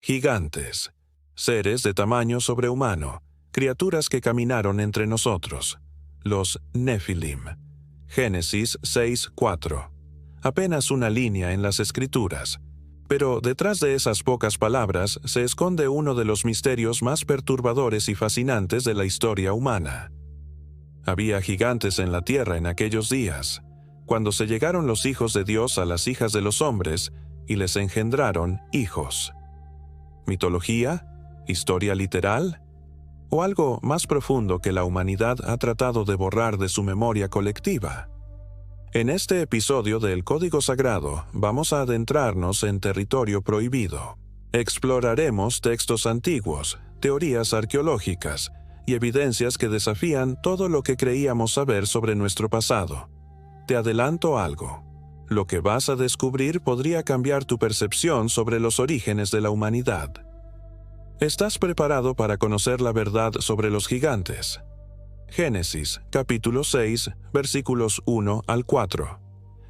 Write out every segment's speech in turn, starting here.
Gigantes, seres de tamaño sobrehumano, criaturas que caminaron entre nosotros. Los Nefilim. Génesis 6:4. Apenas una línea en las Escrituras. Pero detrás de esas pocas palabras se esconde uno de los misterios más perturbadores y fascinantes de la historia humana. Había gigantes en la tierra en aquellos días, cuando se llegaron los hijos de Dios a las hijas de los hombres y les engendraron hijos. ¿Mitología? ¿Historia literal? ¿O algo más profundo que la humanidad ha tratado de borrar de su memoria colectiva? En este episodio del Código Sagrado vamos a adentrarnos en territorio prohibido. Exploraremos textos antiguos, teorías arqueológicas y evidencias que desafían todo lo que creíamos saber sobre nuestro pasado. Te adelanto algo. Lo que vas a descubrir podría cambiar tu percepción sobre los orígenes de la humanidad. ¿Estás preparado para conocer la verdad sobre los gigantes? Génesis, capítulo 6, versículos 1 al 4.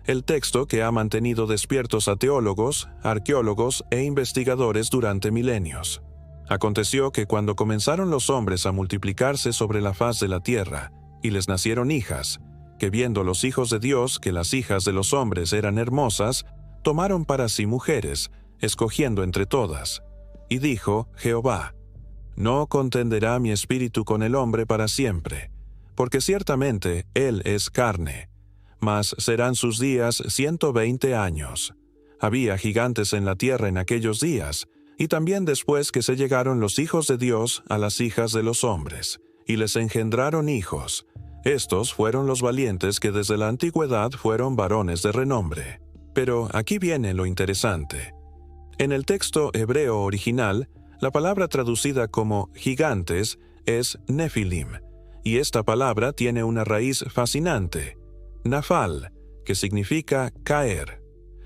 El texto que ha mantenido despiertos a teólogos, arqueólogos e investigadores durante milenios. Aconteció que cuando comenzaron los hombres a multiplicarse sobre la faz de la tierra, y les nacieron hijas, que viendo los hijos de Dios que las hijas de los hombres eran hermosas, tomaron para sí mujeres, escogiendo entre todas. Y dijo Jehová: No contenderá mi espíritu con el hombre para siempre, porque ciertamente él es carne, mas serán sus días 120 años. Había gigantes en la tierra en aquellos días, y también después que se llegaron los hijos de Dios a las hijas de los hombres, y les engendraron hijos. Estos fueron los valientes que desde la antigüedad fueron varones de renombre. Pero aquí viene lo interesante. En el texto hebreo original, la palabra traducida como gigantes es Nefilim, y esta palabra tiene una raíz fascinante, nafal, que significa caer.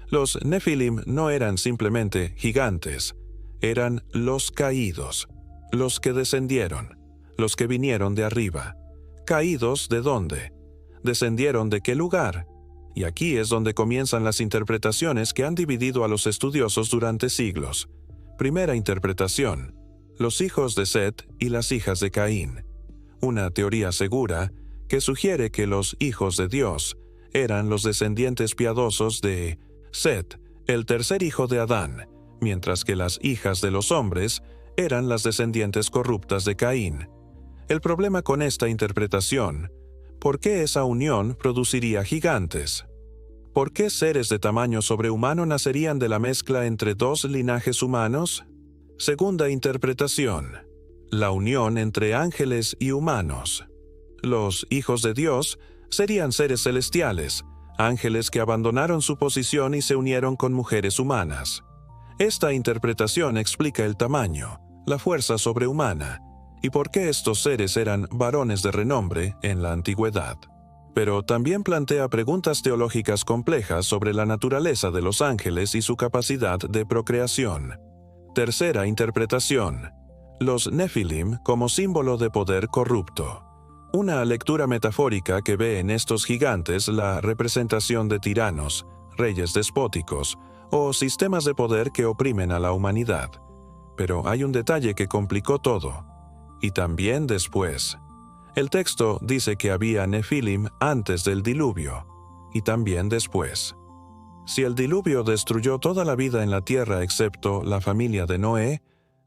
Los Nefilim no eran simplemente gigantes, eran los caídos, los que descendieron, los que vinieron de arriba. ¿Caídos de dónde? ¿Descendieron de qué lugar? Y aquí es donde comienzan las interpretaciones que han dividido a los estudiosos durante siglos. Primera interpretación: los hijos de Set y las hijas de Caín. Una teoría segura que sugiere que los hijos de Dios eran los descendientes piadosos de Set, el tercer hijo de Adán, mientras que las hijas de los hombres eran las descendientes corruptas de Caín. El problema con esta interpretación: ¿por qué esa unión produciría gigantes? ¿Por qué seres de tamaño sobrehumano nacerían de la mezcla entre dos linajes humanos? Segunda interpretación: la unión entre ángeles y humanos. Los hijos de Dios serían seres celestiales, ángeles que abandonaron su posición y se unieron con mujeres humanas. Esta interpretación explica el tamaño, la fuerza sobrehumana, y por qué estos seres eran varones de renombre en la antigüedad. Pero también plantea preguntas teológicas complejas sobre la naturaleza de los ángeles y su capacidad de procreación. Tercera interpretación: los Nefilim como símbolo de poder corrupto. Una lectura metafórica que ve en estos gigantes la representación de tiranos, reyes despóticos o sistemas de poder que oprimen a la humanidad. Pero hay un detalle que complicó todo. Y también después. El texto dice que había Nefilim antes del diluvio, y también después. Si el diluvio destruyó toda la vida en la tierra excepto la familia de Noé,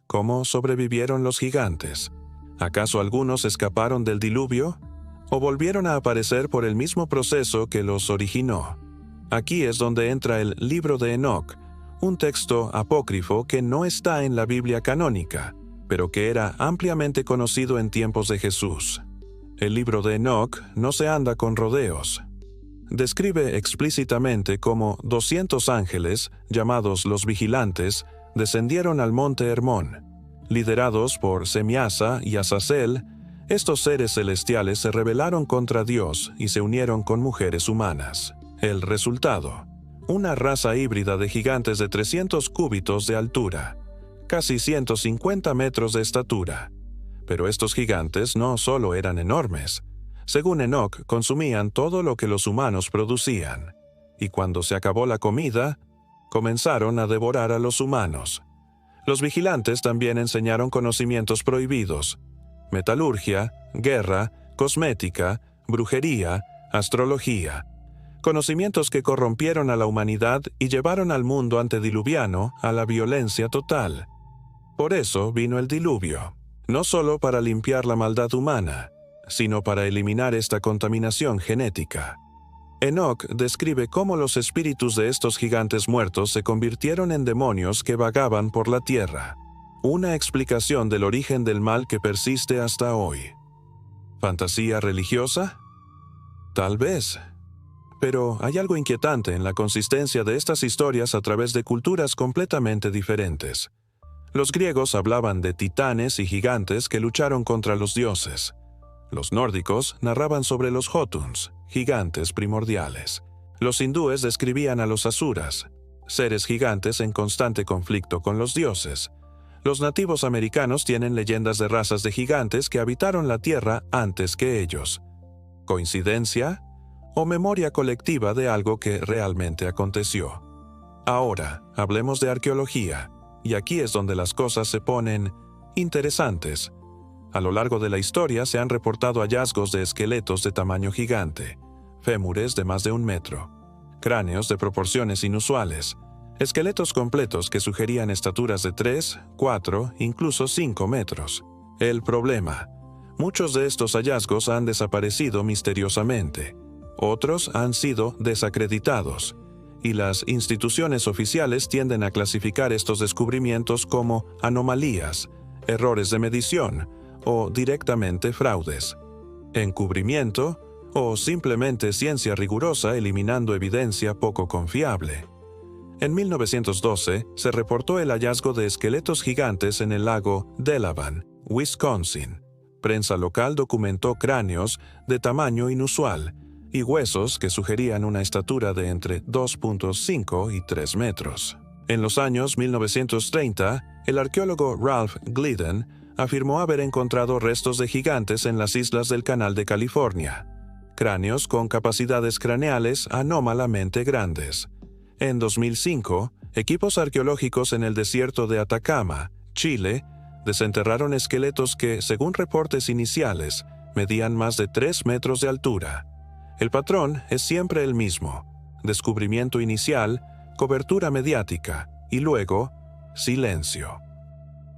¿cómo sobrevivieron los gigantes? ¿Acaso algunos escaparon del diluvio? ¿O volvieron a aparecer por el mismo proceso que los originó? Aquí es donde entra el libro de Enoc, un texto apócrifo que no está en la Biblia canónica, pero que era ampliamente conocido en tiempos de Jesús. El libro de Enoc no se anda con rodeos. Describe explícitamente cómo 200 ángeles, llamados los vigilantes, descendieron al monte Hermón. Liderados por Semiasa y Azazel, estos seres celestiales se rebelaron contra Dios y se unieron con mujeres humanas. El resultado: una raza híbrida de gigantes de 300 cúbitos de altura, casi 150 metros de estatura. Pero estos gigantes no solo eran enormes. Según Enoc, consumían todo lo que los humanos producían. Y cuando se acabó la comida, comenzaron a devorar a los humanos. Los vigilantes también enseñaron conocimientos prohibidos: metalurgia, guerra, cosmética, brujería, astrología. Conocimientos que corrompieron a la humanidad y llevaron al mundo antediluviano a la violencia total. Por eso vino el diluvio, no solo para limpiar la maldad humana, sino para eliminar esta contaminación genética. Enoc describe cómo los espíritus de estos gigantes muertos se convirtieron en demonios que vagaban por la tierra. Una explicación del origen del mal que persiste hasta hoy. ¿Fantasía religiosa? Tal vez. Pero hay algo inquietante en la consistencia de estas historias a través de culturas completamente diferentes. Los griegos hablaban de titanes y gigantes que lucharon contra los dioses. Los nórdicos narraban sobre los Jotuns, gigantes primordiales. Los hindúes describían a los asuras, seres gigantes en constante conflicto con los dioses. Los nativos americanos tienen leyendas de razas de gigantes que habitaron la Tierra antes que ellos. ¿Coincidencia? ¿O memoria colectiva de algo que realmente aconteció? Ahora, hablemos de arqueología, y aquí es donde las cosas se ponen interesantes. A lo largo de la historia se han reportado hallazgos de esqueletos de tamaño gigante, fémures de más de 1 metro, cráneos de proporciones inusuales, esqueletos completos que sugerían estaturas de 3, 4, incluso 5 metros. El problema: muchos de estos hallazgos han desaparecido misteriosamente, otros han sido desacreditados, y las instituciones oficiales tienden a clasificar estos descubrimientos como anomalías, errores de medición o directamente fraudes, encubrimiento o simplemente ciencia rigurosa eliminando evidencia poco confiable. En 1912 se reportó el hallazgo de esqueletos gigantes en el lago Delavan, Wisconsin. Prensa local documentó cráneos de tamaño inusual y huesos que sugerían una estatura de entre 2.5 y 3 metros. En los años 1930, el arqueólogo Ralph Glidden afirmó haber encontrado restos de gigantes en las islas del Canal de California, cráneos con capacidades craneales anómalamente grandes. En 2005, equipos arqueológicos en el desierto de Atacama, Chile, desenterraron esqueletos que, según reportes iniciales, medían más de 3 metros de altura. El patrón es siempre el mismo: descubrimiento inicial, cobertura mediática y luego silencio.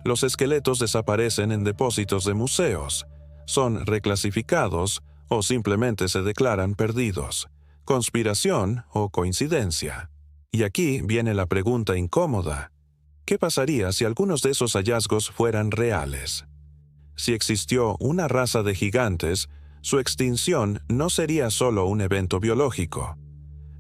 Los esqueletos desaparecen en depósitos de museos, son reclasificados o simplemente se declaran perdidos. ¿Conspiración o coincidencia? Y aquí viene la pregunta incómoda: ¿qué pasaría si algunos de esos hallazgos fueran reales? Si existió una raza de gigantes, su extinción no sería solo un evento biológico.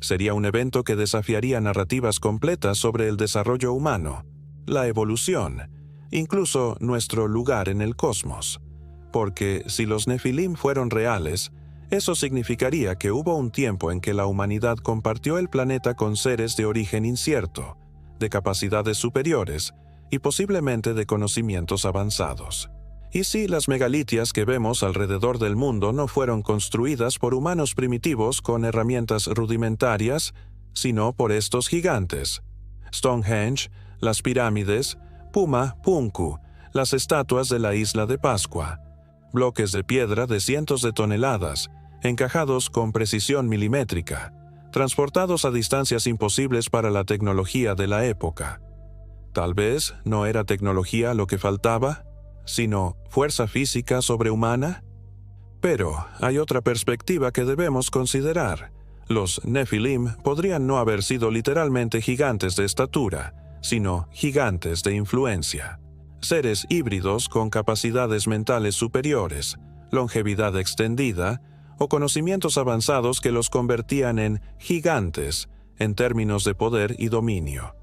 Sería un evento que desafiaría narrativas completas sobre el desarrollo humano, la evolución, incluso nuestro lugar en el cosmos. Porque si los Nefilim fueron reales, eso significaría que hubo un tiempo en que la humanidad compartió el planeta con seres de origen incierto, de capacidades superiores y posiblemente de conocimientos avanzados. ¿Y si las megalitias que vemos alrededor del mundo no fueron construidas por humanos primitivos con herramientas rudimentarias, sino por estos gigantes? Stonehenge, las pirámides, Puma Punku, las estatuas de la isla de Pascua, bloques de piedra de cientos de toneladas, encajados con precisión milimétrica, transportados a distancias imposibles para la tecnología de la época. Tal vez no era tecnología lo que faltaba, sino fuerza física sobrehumana. Pero hay otra perspectiva que debemos considerar. Los Nefilim podrían no haber sido literalmente gigantes de estatura, sino gigantes de influencia. Seres híbridos con capacidades mentales superiores, longevidad extendida o conocimientos avanzados que los convertían en gigantes en términos de poder y dominio.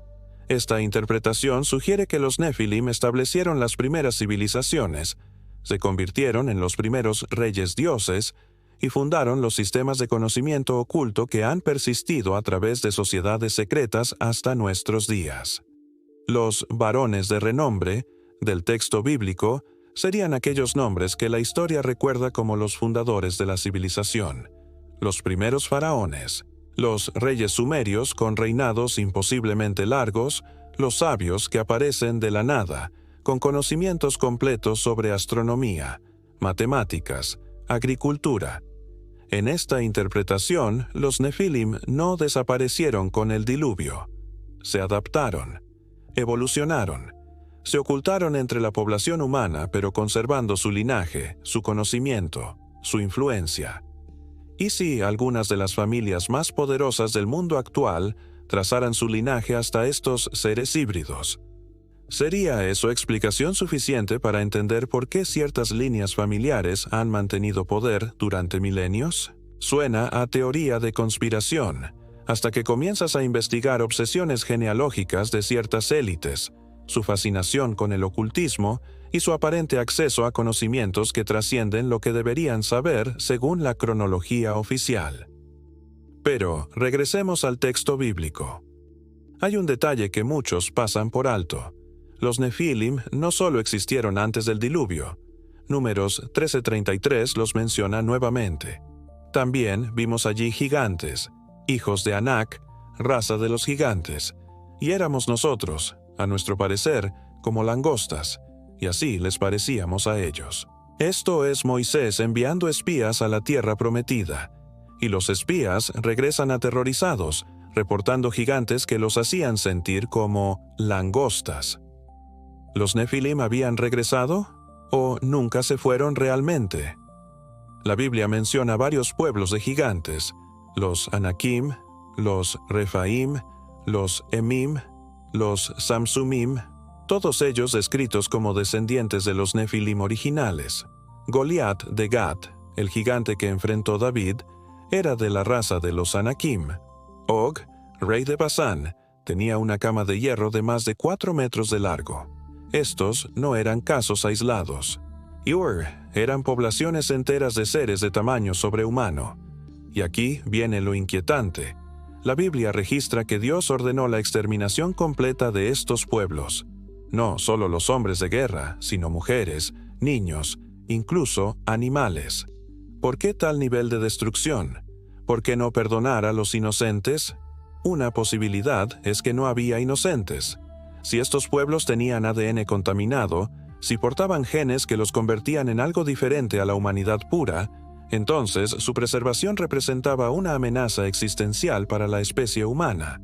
Esta interpretación sugiere que los Nefilim establecieron las primeras civilizaciones, se convirtieron en los primeros reyes dioses y fundaron los sistemas de conocimiento oculto que han persistido a través de sociedades secretas hasta nuestros días. Los varones de renombre del texto bíblico serían aquellos nombres que la historia recuerda como los fundadores de la civilización, los primeros faraones, los reyes sumerios con reinados imposiblemente largos, los sabios que aparecen de la nada, con conocimientos completos sobre astronomía, matemáticas, agricultura. En esta interpretación, los Nefilim no desaparecieron con el diluvio. Se adaptaron, evolucionaron, se ocultaron entre la población humana, pero conservando su linaje, su conocimiento, su influencia. ¿Y si algunas de las familias más poderosas del mundo actual trazaran su linaje hasta estos seres híbridos? ¿Sería eso explicación suficiente para entender por qué ciertas líneas familiares han mantenido poder durante milenios? Suena a teoría de conspiración, hasta que comienzas a investigar obsesiones genealógicas de ciertas élites, su fascinación con el ocultismo y su aparente acceso a conocimientos que trascienden lo que deberían saber según la cronología oficial. Pero regresemos al texto bíblico. Hay un detalle que muchos pasan por alto. Los Nefilim no solo existieron antes del diluvio. Números 13:33 los menciona nuevamente. También vimos allí gigantes, hijos de Anak, raza de los gigantes, y éramos nosotros, a nuestro parecer, como langostas, y así les parecíamos a ellos. Esto es Moisés enviando espías a la tierra prometida, y los espías regresan aterrorizados, reportando gigantes que los hacían sentir como langostas. ¿Los Nefilim habían regresado o nunca se fueron realmente? La Biblia menciona varios pueblos de gigantes, los Anakim, los Refaim, los Emim, los Samsumim, todos ellos descritos como descendientes de los Nefilim originales. Goliat de Gat, el gigante que enfrentó David, era de la raza de los Anakim. Og, rey de Basán, tenía una cama de hierro de más de 4 metros de largo. Estos no eran casos aislados. Y Ur eran poblaciones enteras de seres de tamaño sobrehumano. Y aquí viene lo inquietante. La Biblia registra que Dios ordenó la exterminación completa de estos pueblos. No solo los hombres de guerra, sino mujeres, niños, incluso animales. ¿Por qué tal nivel de destrucción? ¿Por qué no perdonar a los inocentes? Una posibilidad es que no había inocentes. Si estos pueblos tenían ADN contaminado, si portaban genes que los convertían en algo diferente a la humanidad pura, entonces su preservación representaba una amenaza existencial para la especie humana.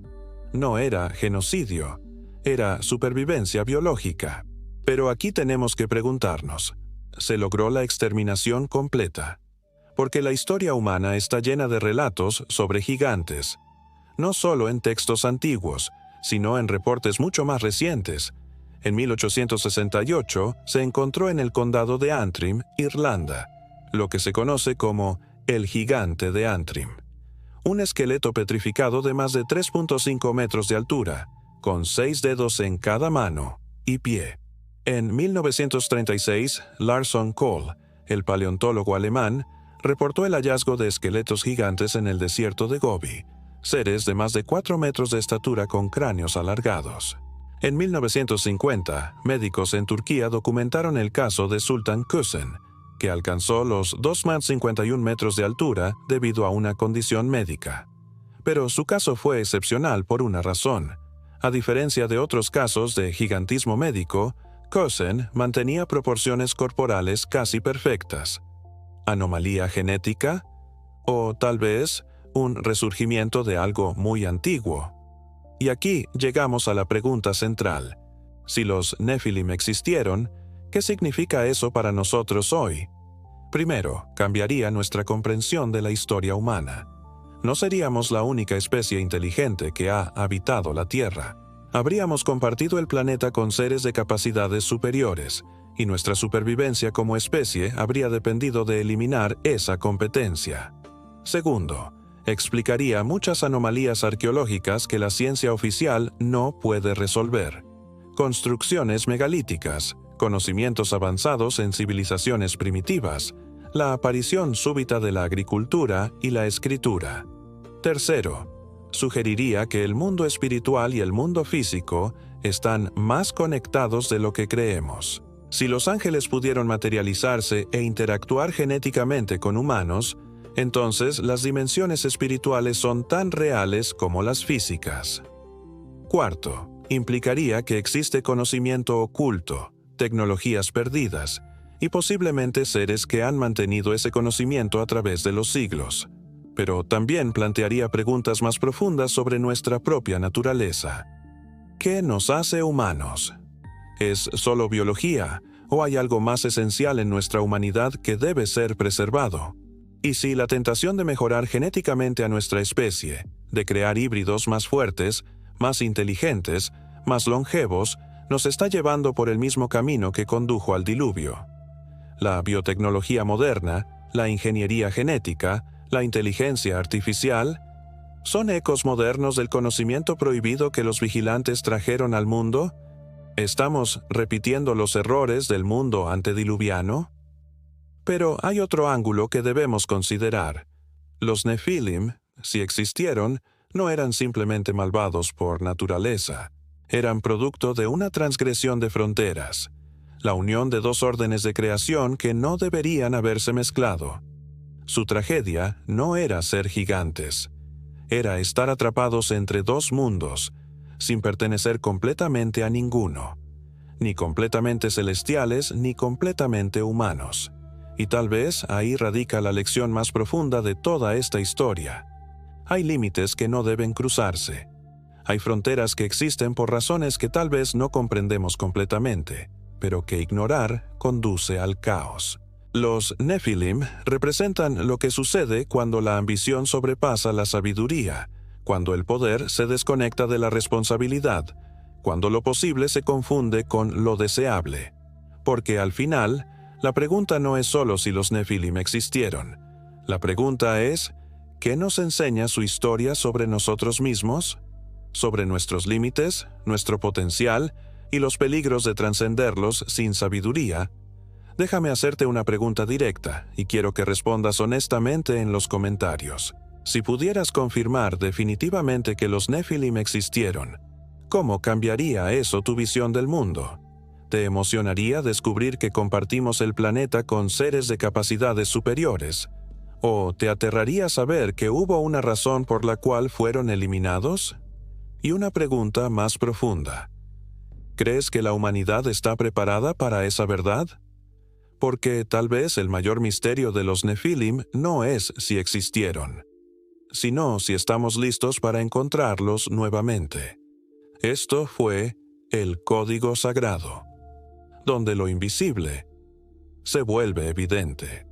No era genocidio, era supervivencia biológica. Pero aquí tenemos que preguntarnos, ¿se logró la exterminación completa? Porque la historia humana está llena de relatos sobre gigantes, no solo en textos antiguos, sino en reportes mucho más recientes. En 1868 se encontró en el condado de Antrim, Irlanda, lo que se conoce como el gigante de Antrim. Un esqueleto petrificado de más de 3.5 metros de altura, con 6 dedos en cada mano y pie. En 1936, Larson Kohl, el paleontólogo alemán, reportó el hallazgo de esqueletos gigantes en el desierto de Gobi, seres de más de 4 metros de estatura con cráneos alargados. En 1950, médicos en Turquía documentaron el caso de Sultan Kösen, que alcanzó los 2,51 metros de altura debido a una condición médica. Pero su caso fue excepcional por una razón. A diferencia de otros casos de gigantismo médico, Kösen mantenía proporciones corporales casi perfectas. ¿Anomalía genética? ¿O tal vez un resurgimiento de algo muy antiguo? Y aquí llegamos a la pregunta central. Si los Nefilim existieron, ¿qué significa eso para nosotros hoy? Primero, cambiaría nuestra comprensión de la historia humana. No seríamos la única especie inteligente que ha habitado la Tierra. Habríamos compartido el planeta con seres de capacidades superiores, y nuestra supervivencia como especie habría dependido de eliminar esa competencia. Segundo, explicaría muchas anomalías arqueológicas que la ciencia oficial no puede resolver. Construcciones megalíticas, conocimientos avanzados en civilizaciones primitivas, la aparición súbita de la agricultura y la escritura. Tercero, sugeriría que el mundo espiritual y el mundo físico están más conectados de lo que creemos. Si los ángeles pudieron materializarse e interactuar genéticamente con humanos, entonces las dimensiones espirituales son tan reales como las físicas. Cuarto, implicaría que existe conocimiento oculto, tecnologías perdidas, y posiblemente seres que han mantenido ese conocimiento a través de los siglos. Pero también plantearía preguntas más profundas sobre nuestra propia naturaleza. ¿Qué nos hace humanos? ¿Es solo biología, o hay algo más esencial en nuestra humanidad que debe ser preservado? Y si la tentación de mejorar genéticamente a nuestra especie, de crear híbridos más fuertes, más inteligentes, más longevos, nos está llevando por el mismo camino que condujo al diluvio. La biotecnología moderna, la ingeniería genética, la inteligencia artificial, ¿son ecos modernos del conocimiento prohibido que los vigilantes trajeron al mundo? ¿Estamos repitiendo los errores del mundo antediluviano? Pero hay otro ángulo que debemos considerar. Los Nefilim, si existieron, no eran simplemente malvados por naturaleza. Eran producto de una transgresión de fronteras, la unión de dos órdenes de creación que no deberían haberse mezclado. Su tragedia no era ser gigantes, era estar atrapados entre dos mundos, sin pertenecer completamente a ninguno, ni completamente celestiales ni completamente humanos. Y tal vez ahí radica la lección más profunda de toda esta historia. Hay límites que no deben cruzarse. Hay fronteras que existen por razones que tal vez no comprendemos completamente, pero que ignorar conduce al caos. Los Nefilim representan lo que sucede cuando la ambición sobrepasa la sabiduría, cuando el poder se desconecta de la responsabilidad, cuando lo posible se confunde con lo deseable. Porque al final, la pregunta no es solo si los Nefilim existieron. La pregunta es, ¿qué nos enseña su historia sobre nosotros mismos? Sobre nuestros límites, nuestro potencial y los peligros de trascenderlos sin sabiduría. Déjame hacerte una pregunta directa y quiero que respondas honestamente en los comentarios. Si pudieras confirmar definitivamente que los Nefilim existieron, ¿cómo cambiaría eso tu visión del mundo? ¿Te emocionaría descubrir que compartimos el planeta con seres de capacidades superiores? ¿O te aterraría saber que hubo una razón por la cual fueron eliminados? Y una pregunta más profunda. ¿Crees que la humanidad está preparada para esa verdad? Porque tal vez el mayor misterio de los Nefilim no es si existieron, sino si estamos listos para encontrarlos nuevamente. Esto fue el Código Sagrado, donde lo invisible se vuelve evidente.